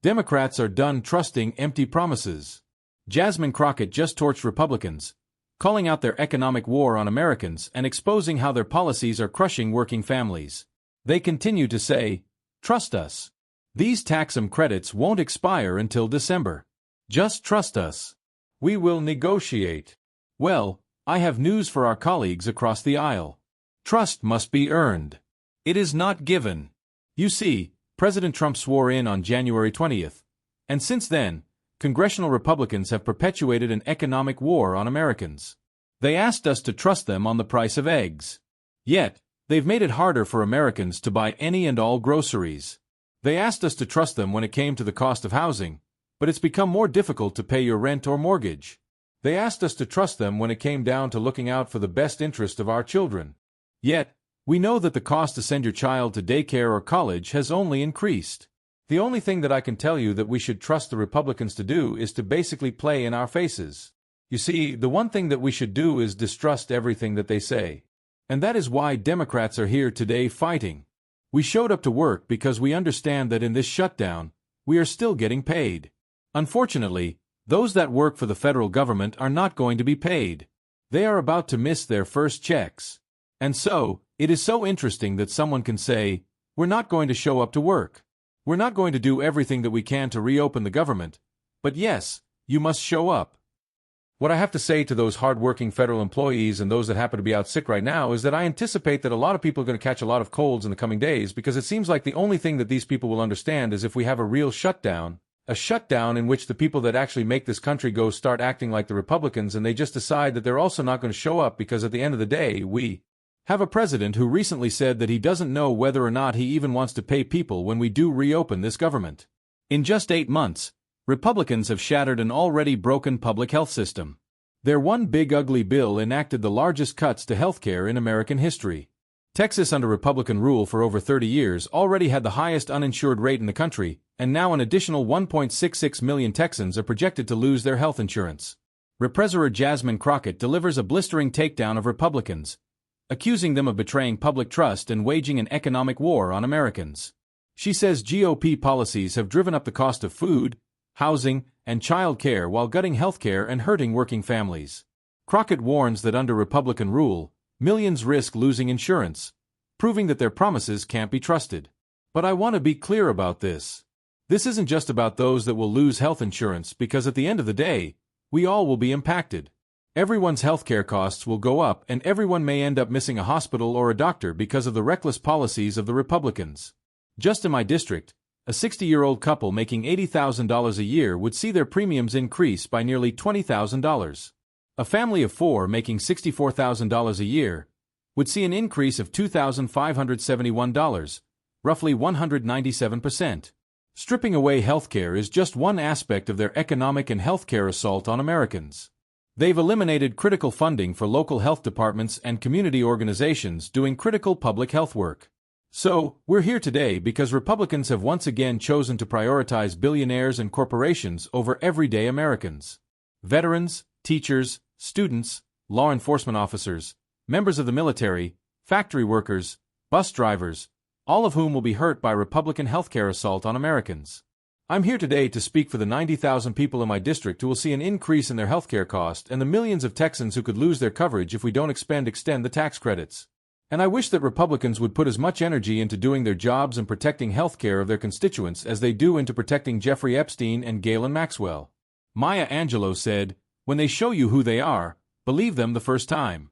Democrats are done trusting empty promises. Jasmine Crockett just torched Republicans, calling out their economic war on Americans and exposing how their policies are crushing working families. They continue to say, "Trust us. These tax credits won't expire until December. Just trust us. We will negotiate." Well, I have news for our colleagues across the aisle. Trust must be earned. It is not given. You see, President Trump swore in on January 20th, and since then, congressional Republicans have perpetuated an economic war on Americans. They asked us to trust them on the price of eggs. Yet, they've made it harder for Americans to buy any and all groceries. They asked us to trust them when it came to the cost of housing, but it's become more difficult to pay your rent or mortgage. They asked us to trust them when it came down to looking out for the best interest of our children. Yet, we know that the cost to send your child to daycare or college has only increased. The only thing that I can tell you that we should trust the Republicans to do is to basically play in our faces. You see, the one thing that we should do is distrust everything that they say. And that is why Democrats are here today fighting. We showed up to work because we understand that in this shutdown, we are still getting paid. Unfortunately, those that work for the federal government are not going to be paid. They are about to miss their first checks. And so, it is so interesting that someone can say, "We're not going to show up to work. We're not going to do everything that we can to reopen the government, but yes, you must show up." What I have to say to those hard-working federal employees and those that happen to be out sick right now is that I anticipate that a lot of people are going to catch a lot of colds in the coming days because it seems like the only thing that these people will understand is if we have a real shutdown, a shutdown in which the people that actually make this country go start acting like the Republicans and they just decide that they're also not going to show up because at the end of the day, we have a president who recently said that he doesn't know whether or not he even wants to pay people when we do reopen this government. In just 8 months, Republicans have shattered an already broken public health system. Their one big ugly bill enacted the largest cuts to health care in American history. Texas, under Republican rule for over 30 years, already had the highest uninsured rate in the country, and now an additional 1.66 million Texans are projected to lose their health insurance. Representative Jasmine Crockett delivers a blistering takedown of Republicans, accusing them of betraying public trust and waging an economic war on Americans. She says GOP policies have driven up the cost of food, housing, and child care while gutting health care and hurting working families. Crockett warns that under Republican rule, millions risk losing insurance, proving that their promises can't be trusted. But I want to be clear about this. This isn't just about those that will lose health insurance because at the end of the day, we all will be impacted. Everyone's healthcare costs will go up and everyone may end up missing a hospital or a doctor because of the reckless policies of the Republicans. Just in my district, a 60-year-old couple making $80,000 a year would see their premiums increase by nearly $20,000. A family of 4 making $64,000 a year would see an increase of $2,571, roughly 197%. Stripping away healthcare is just one aspect of their economic and healthcare assault on Americans. They've eliminated critical funding for local health departments and community organizations doing critical public health work. So, we're here today because Republicans have once again chosen to prioritize billionaires and corporations over everyday Americans. Veterans, teachers, students, law enforcement officers, members of the military, factory workers, bus drivers, all of whom will be hurt by Republican healthcare assault on Americans. I'm here today to speak for the 90,000 people in my district who will see an increase in their healthcare cost and the millions of Texans who could lose their coverage if we don't extend the tax credits. And I wish that Republicans would put as much energy into doing their jobs and protecting healthcare of their constituents as they do into protecting Jeffrey Epstein and Ghislaine Maxwell. Maya Angelou said, "When they show you who they are, believe them the first time."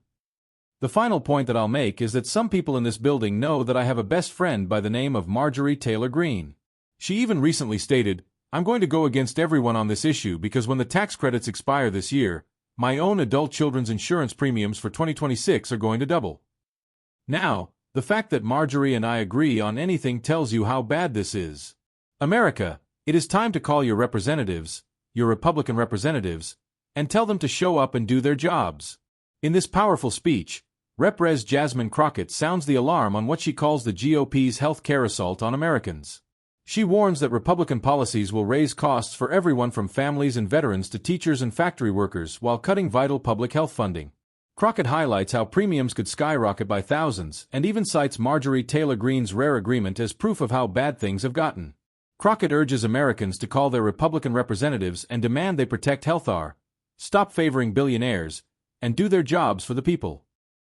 The final point that I'll make is that some people in this building know that I have a best friend by the name of Marjorie Taylor Greene. She even recently stated, "I'm going to go against everyone on this issue because when the tax credits expire this year, my own adult children's insurance premiums for 2026 are going to double." Now, the fact that Marjorie and I agree on anything tells you how bad this is. America, it is time to call your representatives, your Republican representatives, and tell them to show up and do their jobs. In this powerful speech, Rep. Jasmine Crockett sounds the alarm on what she calls the GOP's health care assault on Americans. She warns that Republican policies will raise costs for everyone from families and veterans to teachers and factory workers while cutting vital public health funding. Crockett highlights how premiums could skyrocket by thousands and even cites Marjorie Taylor Greene's rare agreement as proof of how bad things have gotten. Crockett urges Americans to call their Republican representatives and demand they protect health, stop favoring billionaires, and do their jobs for the people.